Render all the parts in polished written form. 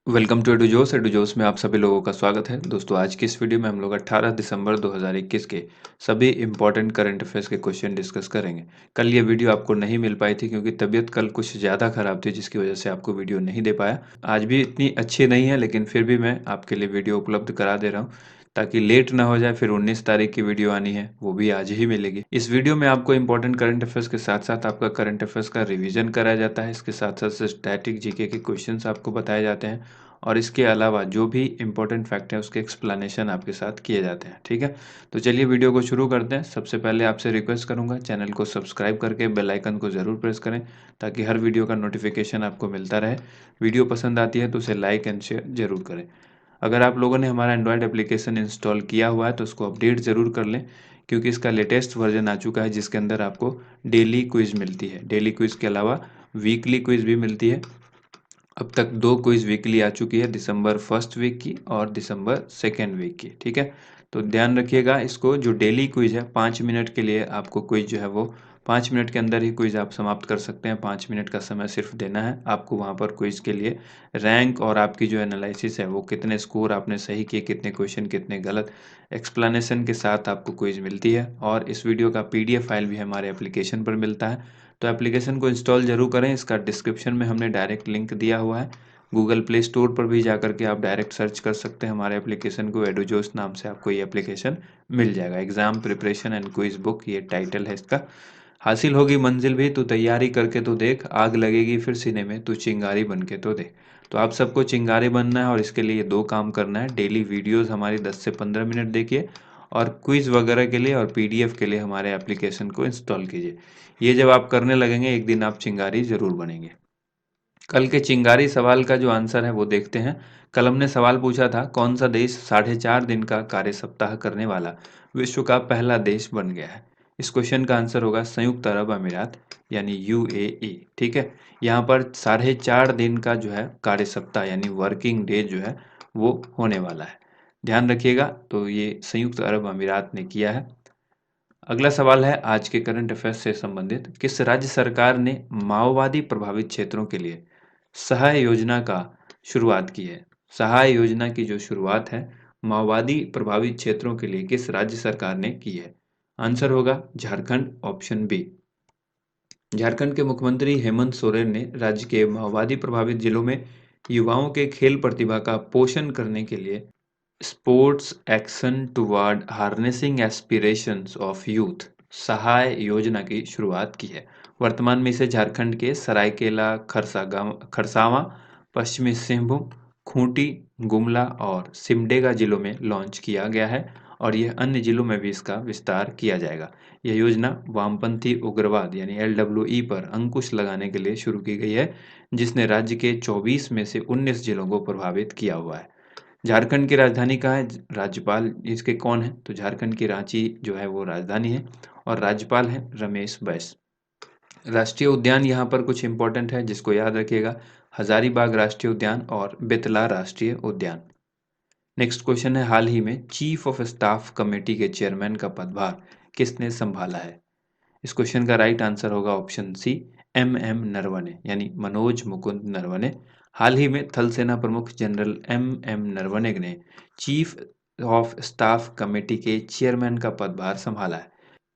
Welcome to एडुजोस। एडुजोस में आप सभी लोगों का स्वागत है। दोस्तों, आज की इस वीडियो में हम लोग 18 दिसंबर 2021 के सभी इंपॉर्टेंट करंट अफेयर्स के क्वेश्चन डिस्कस करेंगे। कल ये वीडियो आपको नहीं मिल पाई थी क्योंकि तबीयत कल कुछ ज़्यादा ख़राब थी, जिसकी वजह से आपको वीडियो नहीं दे पाया। आज भी इतनी अच्छी नहीं है, लेकिन फिर भी मैं आपके लिए वीडियो उपलब्ध करा दे रहा हूँ ताकि लेट ना हो जाए। फिर 19 तारीख की वीडियो आनी है, वो भी आज ही मिलेगी। इस वीडियो में आपको इंपॉर्टेंट करंट अफेयर्स के साथ साथ आपका करंट अफेयर्स का रिवीजन कराया जाता है। इसके साथ साथ स्टैटिक जीके के क्वेश्चंस आपको बताए जाते हैं और इसके अलावा जो भी इम्पोर्टेंट फैक्ट है उसके एक्सप्लेनेशन आपके साथ किए जाते हैं। ठीक है, तो चलिए वीडियो को शुरू करते हैं। सबसे पहले आपसे रिक्वेस्ट करूंगा, चैनल को सब्सक्राइब करके बेल आइकन को ज़रूर प्रेस करें ताकि हर वीडियो का नोटिफिकेशन आपको मिलता रहे। वीडियो पसंद आती है तो उसे लाइक एंड शेयर जरूर करें। अगर आप लोगों ने हमारा एंड्रॉयड एप्लीकेशन इंस्टॉल किया हुआ है तो उसको अपडेट ज़रूर कर लें, क्योंकि इसका लेटेस्ट वर्जन आ चुका है जिसके अंदर आपको डेली क्विज़ मिलती है। डेली क्विज़ के अलावा वीकली क्विज़ भी मिलती है। अब तक 2 क्विज़ वीकली आ चुकी है, दिसंबर फर्स्ट वीक की और दिसंबर सेकेंड वीक की। ठीक है, तो ध्यान रखिएगा। इसको जो डेली क्विज़ है 5 मिनट के लिए आपको क्विज़ जो है वो 5 मिनट के अंदर ही क्विज़ आप समाप्त कर सकते हैं। 5 मिनट का समय सिर्फ देना है आपको वहाँ पर क्विज़ के लिए। रैंक और आपकी जो एनालिसिस है वो कितने स्कोर आपने सही किए, कितने क्वेश्चन कितने गलत, एक्सप्लेनेशन के साथ आपको क्विज़ मिलती है। और इस वीडियो का पीडीएफ फाइल भी हमारे एप्लीकेशन पर मिलता है, तो एप्लीकेशन को इंस्टॉल ज़रूर करें। इसका डिस्क्रिप्शन में हमने डायरेक्ट लिंक दिया हुआ है। गूगल प्ले स्टोर पर भी जाकर के आप डायरेक्ट सर्च कर सकते हैं हमारे एप्लीकेशन को। एडुजोस नाम से आपको ये एप्लीकेशन मिल जाएगा। Exam preparation and quiz book, ये टाइटल है इसका। हासिल होगी मंजिल भी तू तैयारी करके तो देख, आग लगेगी फिर सीने में तू चिंगारी बन के तो देख। तो आप सबको चिंगारी बनना है और इसके लिए 2 काम करना है। डेली वीडियोस हमारी 10 से 15 मिनट देखिए और क्विज वगैरह के लिए और पीडीएफ के लिए हमारे एप्लीकेशन को इंस्टॉल कीजिए। ये जब आप करने लगेंगे एक दिन आप चिंगारी जरूर बनेंगे। कल के चिंगारी सवाल का जो आंसर है वो देखते हैं। कल हमने सवाल पूछा था, कौन सा देश 4.5 दिन का कार्य सप्ताह करने वाला विश्व का पहला देश बन गया है। इस क्वेश्चन का आंसर होगा संयुक्त अरब अमीरात, यानी यूएई। ठीक है, यहाँ पर 4.5 दिन का जो है कार्य सप्ताह यानी वर्किंग डे जो है वो होने वाला है। ध्यान रखिएगा, तो ये संयुक्त अरब अमीरात ने किया है। अगला सवाल है आज के करंट अफेयर्स से संबंधित। किस राज्य सरकार ने माओवादी प्रभावित क्षेत्रों के लिए सहाय योजना का शुरुआत की है? सहाय योजना की जो शुरुआत है माओवादी प्रभावित क्षेत्रों के लिए किस राज्य सरकार ने की है? आंसर होगा झारखंड, ऑप्शन बी। झारखंड के मुख्यमंत्री हेमंत सोरेन ने राज्य के माओवादी प्रभावित जिलों में युवाओं के खेल प्रतिभा का पोषण करने के लिए sports action toward harnessing aspirations of youth Sahay योजना की शुरुआत की है। वर्तमान में इसे झारखंड के सरायकेला खरसावां, पश्चिमी सिंहभूम, खूंटी, गुमला और सिमडेगा जिलों में लॉन्च किया गया है और यह अन्य जिलों में भी इसका विस्तार किया जाएगा। यह योजना वामपंथी उग्रवाद यानी एलडब्ल्यूई पर अंकुश लगाने के लिए शुरू की गई है, जिसने राज्य के 24 में से 19 जिलों को प्रभावित किया हुआ है। झारखंड की राजधानी कहाँ है? राज्यपाल इसके कौन है? तो झारखंड की रांची जो है वो राजधानी है और राज्यपाल है रमेश बैस। राष्ट्रीय उद्यान यहाँ पर कुछ इंपॉर्टेंट है जिसको याद रखिएगा, हजारीबाग राष्ट्रीय उद्यान और बेतला राष्ट्रीय उद्यान। नेक्स्ट क्वेश्चन है, हाल ही में चीफ ऑफ स्टाफ कमेटी के चेयरमैन का पदभार किसने संभाला है? इस क्वेश्चन का राइट आंसर होगा ऑप्शन सी, एम नरवणे, यानी मनोज मुकुंद नरवणे। हाल ही में थल सेना प्रमुख जनरल एम नरवणे ने चीफ ऑफ स्टाफ कमेटी के चेयरमैन का पदभार संभाला है।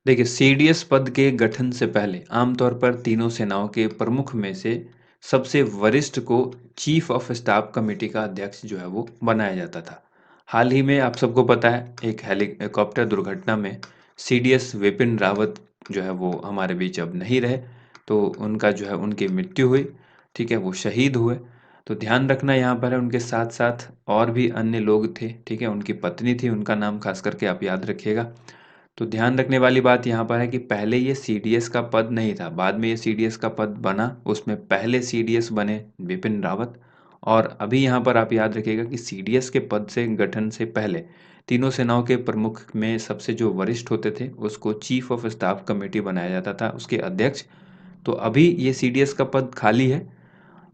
देखिए, सीडीएस पद के गठन से पहले आमतौर पर तीनों सेनाओं के प्रमुख में से सबसे वरिष्ठ को चीफ ऑफ स्टाफ कमेटी का अध्यक्ष जो है वो बनाया जाता था। हाल ही में आप सबको पता है एक हेलीकॉप्टर दुर्घटना में सीडीएस विपिन रावत जो है वो हमारे बीच अब नहीं रहे, तो उनका जो है उनकी मृत्यु हुई। ठीक है, वो शहीद हुए। तो ध्यान रखना यहाँ पर है, उनके साथ साथ और भी अन्य लोग थे। ठीक है, उनकी पत्नी थी, उनका नाम खास करके आप याद रखिएगा। तो ध्यान रखने वाली बात यहाँ पर है कि पहले ये सीडीएस का पद नहीं था, बाद में ये सीडीएस का पद बना। उसमें पहले सीडीएस बने बिपिन रावत। और अभी यहाँ पर आप याद रखिएगा कि सीडीएस के पद से गठन से पहले तीनों सेनाओं के प्रमुख में सबसे जो वरिष्ठ होते थे उसको चीफ ऑफ स्टाफ कमेटी बनाया जाता था, उसके अध्यक्ष। तो अभी ये सीडीएस का पद खाली है,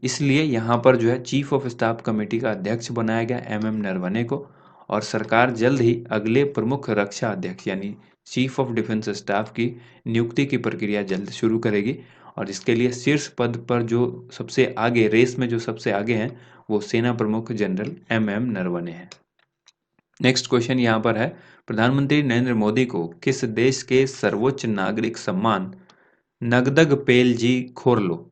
इसलिए यहाँ पर जो है चीफ ऑफ स्टाफ कमेटी का अध्यक्ष बनाया गया एम नरवणे को। और सरकार जल्द ही अगले प्रमुख रक्षा अध्यक्ष यानी चीफ ऑफ डिफेंस स्टाफ की नियुक्ति की प्रक्रिया जल्द शुरू करेगी। और इसके लिए शीर्ष पद पर जो सबसे आगे रेस में जो सबसे आगे हैं वो सेना प्रमुख जनरल एम नरवणे हैं। नेक्स्ट क्वेश्चन यहाँ पर है, प्रधानमंत्री नरेंद्र मोदी को किस देश के सर्वोच्च नागरिक सम्मान नगदग पेलजी खोरलो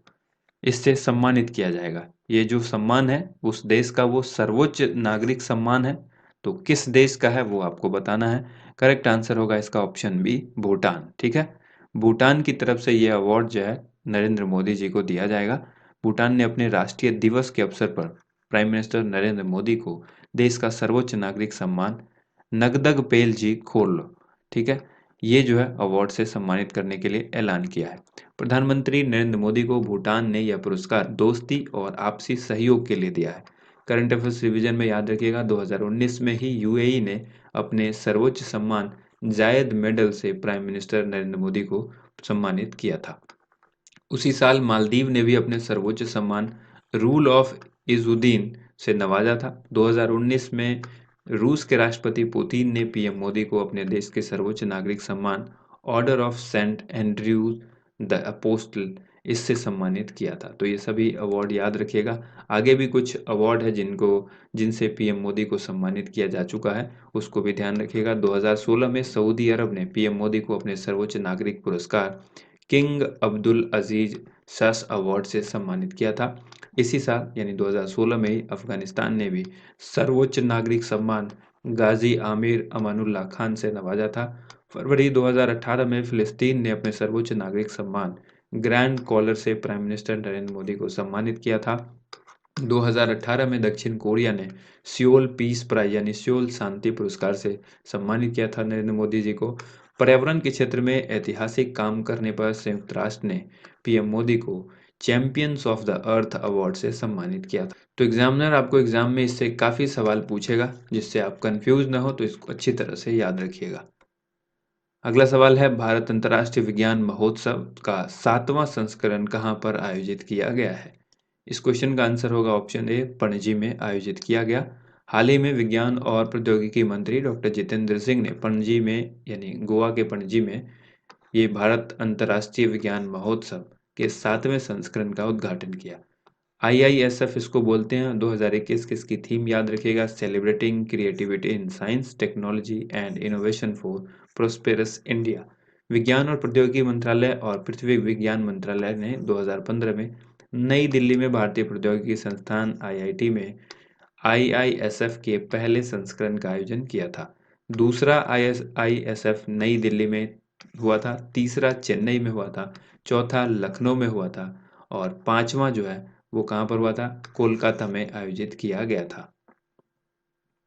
इससे सम्मानित किया जाएगा? ये जो सम्मान है उस देश का वो सर्वोच्च नागरिक सम्मान है, तो किस देश का है वो आपको बताना है। करेक्ट आंसर होगा इसका ऑप्शन बी, भूटान। ठीक है, भूटान की तरफ से ये अवार्ड जो है नरेंद्र मोदी जी को दिया जाएगा। भूटान ने अपने राष्ट्रीय दिवस के अवसर पर प्राइम मिनिस्टर नरेंद्र मोदी को देश का सर्वोच्च नागरिक सम्मान नगदग पेलजी खोरलो, ठीक है, ये जो है अवार्ड से सम्मानित करने के लिए ऐलान किया है। प्रधानमंत्री नरेंद्र मोदी को भूटान ने यह पुरस्कार दोस्ती और आपसी सहयोग के लिए दिया है। करंट अफेयर्स रिवीजन में याद रखिएगा 2019 में ही यूएई ने अपने सर्वोच्च सम्मान जायद मेडल से प्राइम मिनिस्टर नरेंद्र मोदी को सम्मानित किया था। उसी साल मालदीव ने भी अपने सर्वोच्च सम्मान रूल ऑफ इजुद्दीन से नवाजा था। 2019 में रूस के राष्ट्रपति पुतिन ने पीएम मोदी को अपने देश के सर्वोच्च नागरिक सम्मान Order of Saint Andrew the Apostle इससे सम्मानित किया था। तो ये सभी अवार्ड याद रखिएगा। आगे भी कुछ अवार्ड है जिनसे पीएम मोदी को सम्मानित किया जा चुका है, उसको भी ध्यान रखिएगा। 2016 में सऊदी अरब ने पीएम मोदी को अपने सर्वोच्च नागरिक पुरस्कार किंग अब्दुल अजीज सस अवार्ड से सम्मानित किया था। इसी साल यानी 2016 में ही अफगानिस्तान ने भी सर्वोच्च नागरिक सम्मान गाजी आमिर अमानुल्लाह खान से नवाजा था। फरवरी 2018 में फिलिस्तीन ने अपने सर्वोच्च नागरिक सम्मान ग्रैंड कॉलर से प्राइम मिनिस्टर नरेंद्र मोदी को सम्मानित किया था। 2018 में दक्षिण कोरिया ने सियोल पीस प्राइज यानी सियोल शांति पुरस्कार से सम्मानित किया था नरेंद्र मोदी जी को। पर्यावरण के क्षेत्र में ऐतिहासिक काम करने पर संयुक्त राष्ट्र ने पीएम मोदी को champions of the earth award से सम्मानित किया था। तो एग्जामिनर आपको एग्जाम में इससे काफी सवाल पूछेगा, जिससे आप कंफ्यूज ना हो, तो इसको अच्छी तरह से याद रखिएगा। अगला सवाल है, भारत अंतर्राष्ट्रीय विज्ञान महोत्सव का 7वां संस्करण कहाँ पर आयोजित किया गया है? इस क्वेश्चन का आंसर होगा ऑप्शन ए, पणजी में आयोजित किया गया। हाल ही में विज्ञान और प्रौद्योगिकी मंत्री डॉक्टर जितेंद्र सिंह ने पणजी में यानी गोवा के पणजी में ये भारत अंतर्राष्ट्रीय विज्ञान महोत्सव के 7वें संस्करण का उद्घाटन किया। IISF इसको बोलते हैं। 2021 की इसकी थीम याद रखिएगा, celebrating creativity in science technology and innovation for prosperous India. विज्ञान और प्रौद्योगिकी मंत्रालय और पृथ्वी विज्ञान मंत्रालय ने 2015 में नई दिल्ली में भारतीय प्रौद्योगिकी संस्थान IIT में IISF के पहले संस्करण का आयोजन किया था। दूसरा IISF नई दिल्ली में हुआ था, तीसरा चेन्नई में हुआ था, चौथा लखनऊ में हुआ था और पांचवा जो है वो कहाँ पर हुआ था? कोलकाता में आयोजित किया गया था।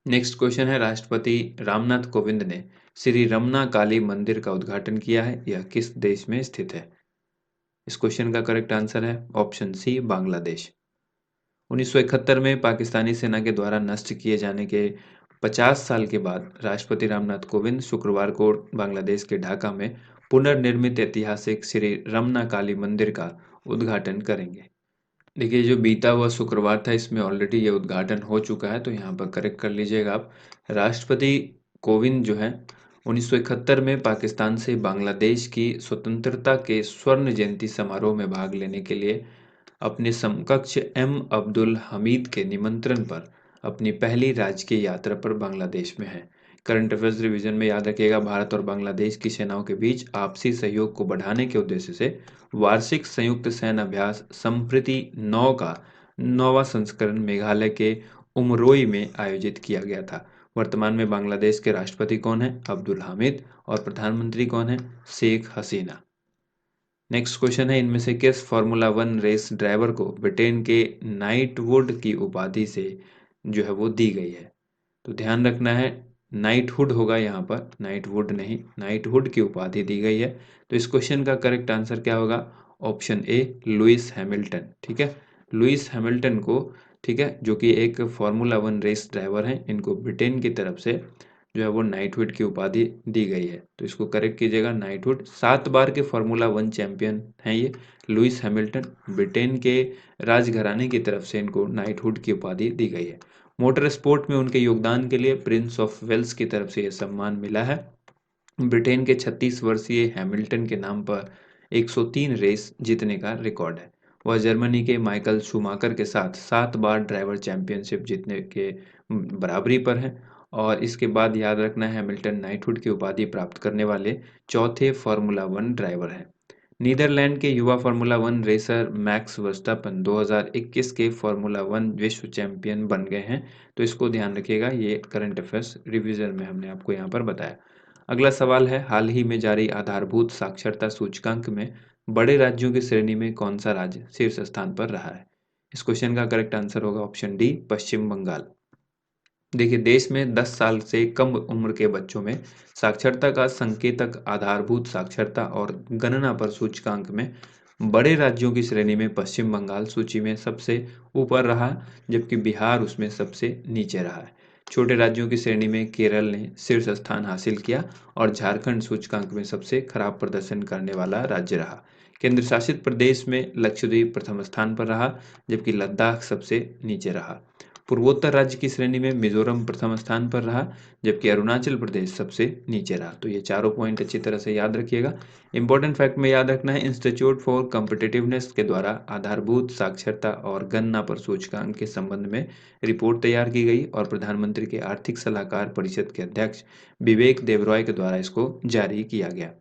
नेक्स्ट क्वेश्चन है, राष्ट्रपति रामनाथ कोविंद ने श्री रमना काली मंदिर का उद्घाटन किया है, यह किस देश में स्थित है? इस क्वेश्चन का करेक्ट आंसर है ऑप्शन सी, बांग्लादेश। 1971 में पाकिस्तानी सेना के द्वारा नष्ट किए जाने के 50 साल के बाद राष्ट्रपति रामनाथ कोविंद शुक्रवार को बांग्लादेश के ढाका में पुनर्निर्मित ऐतिहासिक श्री रमना काली मंदिर का उद्घाटन करेंगे। देखिए, जो बीता हुआ शुक्रवार था इसमें ऑलरेडी ये उद्घाटन हो चुका है, तो यहाँ पर करेक्ट कर लीजिएगा आप। राष्ट्रपति कोविंद जो है 1971 में पाकिस्तान से बांग्लादेश की स्वतंत्रता के स्वर्ण जयंती समारोह में भाग लेने के लिए अपने समकक्ष अब्दुल हमीद के निमंत्रण पर अपनी पहली राजकीय यात्रा पर बांग्लादेश में है। करंट अफेयर्स रिवीजन में याद रखिएगा, भारत और बांग्लादेश की सेनाओं के बीच आपसी सहयोग को बढ़ाने के उद्देश्य से वार्षिक संयुक्त सैन्य अभ्यास संप्रीति 9 का 9वां संस्करण मेघालय के उमरोई में आयोजित किया गया था। वर्तमान में बांग्लादेश के राष्ट्रपति कौन है? अब्दुल हामिद। और प्रधानमंत्री कौन है? शेख हसीना। नेक्स्ट क्वेश्चन है, इनमें से किस फार्मूला 1 रेस ड्राइवर को ब्रिटेन के नाइटवुड की उपाधि से जो है वो दी गई है? तो ध्यान रखना है, नाइटहुड होगा यहाँ पर, नाइटवुड नहीं, नाइटहुड की उपाधि दी गई है। तो इस क्वेश्चन का करेक्ट आंसर क्या होगा? Option A, Lewis Hamilton. ठीक है, लुइस हैमिल्टन को, ठीक है, जो कि एक फार्मूला 1 रेस ड्राइवर हैं, इनको ब्रिटेन की तरफ से जो है वो नाइटहुड की उपाधि दी गई है। तो इसको करेक्ट कीजिएगा, नाइटहुड। 7 बार के फार्मूला 1 चैंपियन हैं ये लुइस हैमिल्टन। ब्रिटेन के राजघराने की तरफ से इनको नाइटहुड की उपाधि दी गई है। मोटर स्पोर्ट में उनके योगदान के लिए प्रिंस ऑफ वेल्स की तरफ से यह सम्मान मिला है। ब्रिटेन के 36 वर्षीय हैमिल्टन के नाम पर 103 रेस जीतने का रिकॉर्ड है। वह जर्मनी के माइकल शूमाकर के साथ 7 बार ड्राइवर चैंपियनशिप जीतने के बराबरी पर हैं और इसके बाद याद रखना है हैमिल्टन नाइटहुड की उपाधि प्राप्त करने वाले चौथे फार्मूला वन ड्राइवर हैं। नीदरलैंड के युवा formula one racer max Verstappen 2021 के फार्मूला वन विश्व चैंपियन बन गए हैं। तो इसको ध्यान रखिएगा, ये करंट अफेयर्स रिवीजन में हमने आपको यहाँ पर बताया। अगला सवाल है, हाल ही में जारी आधारभूत साक्षरता सूचकांक में बड़े राज्यों की श्रेणी में कौन सा राज्य शीर्ष स्थान पर रहा है? इस क्वेश्चन का करेक्ट आंसर होगा ऑप्शन डी, पश्चिम बंगाल। देखिए, देश में 10 साल से कम उम्र के बच्चों में साक्षरता का संकेतक आधारभूत साक्षरता और गणना पर सूचकांक में बड़े राज्यों की श्रेणी में पश्चिम बंगाल सूची में सबसे ऊपर रहा, जबकि बिहार उसमें सबसे नीचे रहा है। छोटे राज्यों की श्रेणी में केरल ने शीर्ष स्थान हासिल किया और झारखंड सूचकांक में सबसे खराब प्रदर्शन करने वाला राज्य रहा। केंद्र शासित प्रदेश में लक्षद्वीप प्रथम स्थान पर रहा, जबकि लद्दाख सबसे नीचे रहा। पूर्वोत्तर राज्य की श्रेणी में मिजोरम प्रथम स्थान पर रहा, जबकि अरुणाचल प्रदेश सबसे नीचे रहा। तो ये चारों पॉइंट अच्छी तरह से याद रखिएगा। इंपॉर्टेंट फैक्ट में याद रखना है, इंस्टीट्यूट फॉर कॉम्पिटिटिवनेस के द्वारा आधारभूत साक्षरता और गणना पर सूचकांक के संबंध में रिपोर्ट तैयार की गई और प्रधानमंत्री के आर्थिक सलाहकार परिषद के अध्यक्ष विवेक देबरॉय के द्वारा इसको जारी किया गया।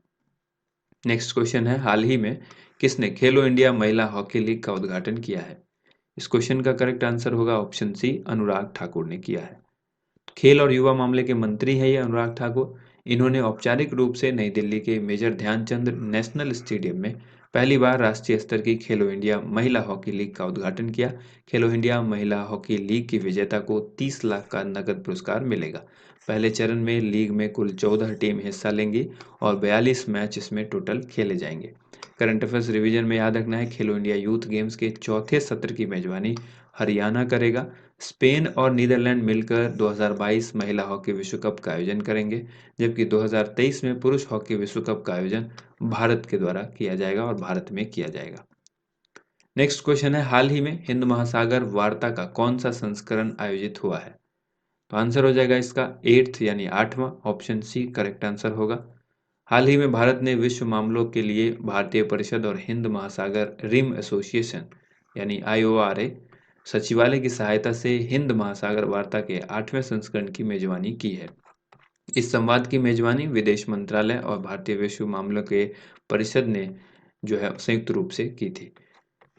नेक्स्ट क्वेश्चन है, हाल ही में किसने खेलो इंडिया महिला हॉकी लीग का उद्घाटन किया है? इस क्वेश्चन का करेक्ट आंसर होगा ऑप्शन सी, अनुराग ठाकुर ने किया है। खेल और युवा मामले के मंत्री हैं ये अनुराग ठाकुर। इन्होंने औपचारिक रूप से नई दिल्ली के मेजर ध्यानचंद नेशनल स्टेडियम में पहली बार राष्ट्रीय स्तर की खेलो इंडिया महिला हॉकी लीग का उद्घाटन किया। खेलो इंडिया महिला हॉकी लीग की विजेता को 30 लाख का नकद पुरस्कार मिलेगा। पहले चरण में लीग में कुल 14 टीम हिस्सा लेंगी और 42 मैच इसमें टोटल खेले जाएंगे। करंट अफेयर्स रिवीजन में याद रखना है, खेलो इंडिया यूथ गेम्स के चौथे सत्र की मेजबानी हरियाणा करेगा। स्पेन और नीदरलैंड मिलकर 2022 महिला हॉकी विश्व कप का आयोजन करेंगे, जबकि 2023 में पुरुष हॉकी विश्व कप का आयोजन भारत के द्वारा किया जाएगा और भारत में किया जाएगा। नेक्स्ट क्वेश्चन है, हाल ही में हिंद महासागर वार्ता का कौन सा संस्करण आयोजित हुआ है? तो आंसर हो जाएगा इसका 8th यानी 8वां, ऑप्शन सी करेक्ट आंसर होगा। हाल ही में भारत ने विश्व मामलों के लिए भारतीय परिषद और हिंद महासागर रिम एसोसिएशन यानी IORA सचिवालय की सहायता से हिंद महासागर वार्ता के 8वें संस्करण की मेजबानी की है। इस संवाद की मेजबानी विदेश मंत्रालय और भारतीय विश्व मामलों के परिषद ने जो है संयुक्त रूप से की थी।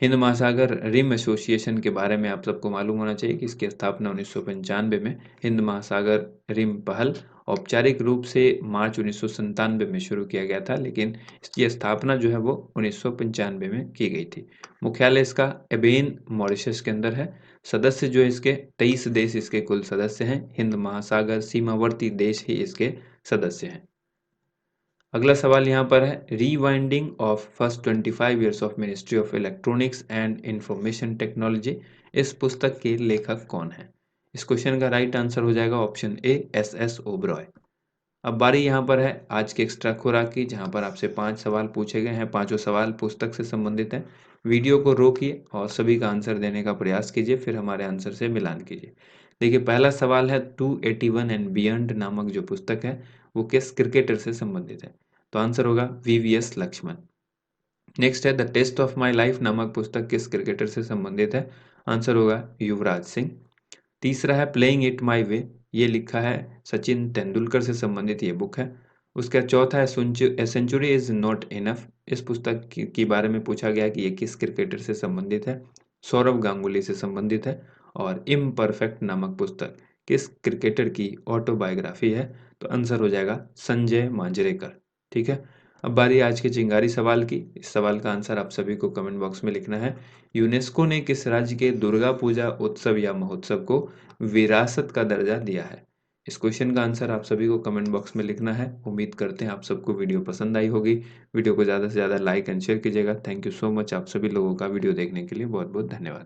हिंद महासागर रिम एसोसिएशन के बारे में आप सबको मालूम होना चाहिए कि इसकी स्थापना 1995 में हिंद महासागर रिम पहल औपचारिक रूप से मार्च 1997 में शुरू किया गया था, लेकिन इसकी स्थापना जो है वो 1995 में की गई थी। मुख्यालय इसका एबेन मॉरिशस के अंदर है। सदस्य जो इसके 23 देश इसके कुल सदस्य हैं। हिंद महासागर सीमावर्ती देश ही इसके सदस्य हैं। अगला सवाल यहाँ पर है, रीवाइंडिंग of first 25 years of ministry of electronics and information technology, इस पुस्तक के लेखक कौन है? इस क्वेश्चन का राइट आंसर हो जाएगा ऑप्शन ए, SS ओबरॉय। अब बारी यहाँ पर है आज के एक्स्ट्रा खुराक की, जहाँ पर आपसे 5 सवाल पूछे गए हैं। पांचों सवाल पुस्तक से संबंधित हैं। वीडियो को रोकिए और सभी का आंसर देने का प्रयास कीजिए, फिर हमारे आंसर से मिलान कीजिए। देखिए, पहला सवाल है 281 एंड बियॉन्ड नामक जो पुस्तक है वो किस क्रिकेटर से संबंधित है? तो आंसर होगा VVS लक्ष्मण। नेक्स्ट है The Test of My Life नामक पुस्तक किस क्रिकेटर से संबंधित है? आंसर होगा युवराज सिंह। तीसरा है प्लेइंग इट माई वे, ये लिखा है सचिन तेंदुलकर से संबंधित ये बुक है। उसका चौथा है सेंचुरी इज नॉट इनफ, इस पुस्तक की बारे में पूछा गया कि ये किस क्रिकेटर से संबंधित है? सौरव गांगुली से संबंधित है। और इम्परफेक्ट नामक पुस्तक किस क्रिकेटर की ऑटोबायोग्राफी है? तो आंसर हो जाएगा संजय मांजरेकर। ठीक है, अब बारी आज के चिंगारी सवाल की। इस सवाल का आंसर आप सभी को कमेंट बॉक्स में लिखना है। यूनेस्को ने किस राज्य के दुर्गा पूजा उत्सव या महोत्सव को विरासत का दर्जा दिया है? इस क्वेश्चन का आंसर आप सभी को कमेंट बॉक्स में लिखना है। उम्मीद करते हैं आप सबको वीडियो पसंद आई होगी। वीडियो को ज़्यादा से ज़्यादा लाइक एंड शेयर कीजिएगा। थैंक यू सो मच, आप सभी लोगों का वीडियो देखने के लिए बहुत बहुत धन्यवाद।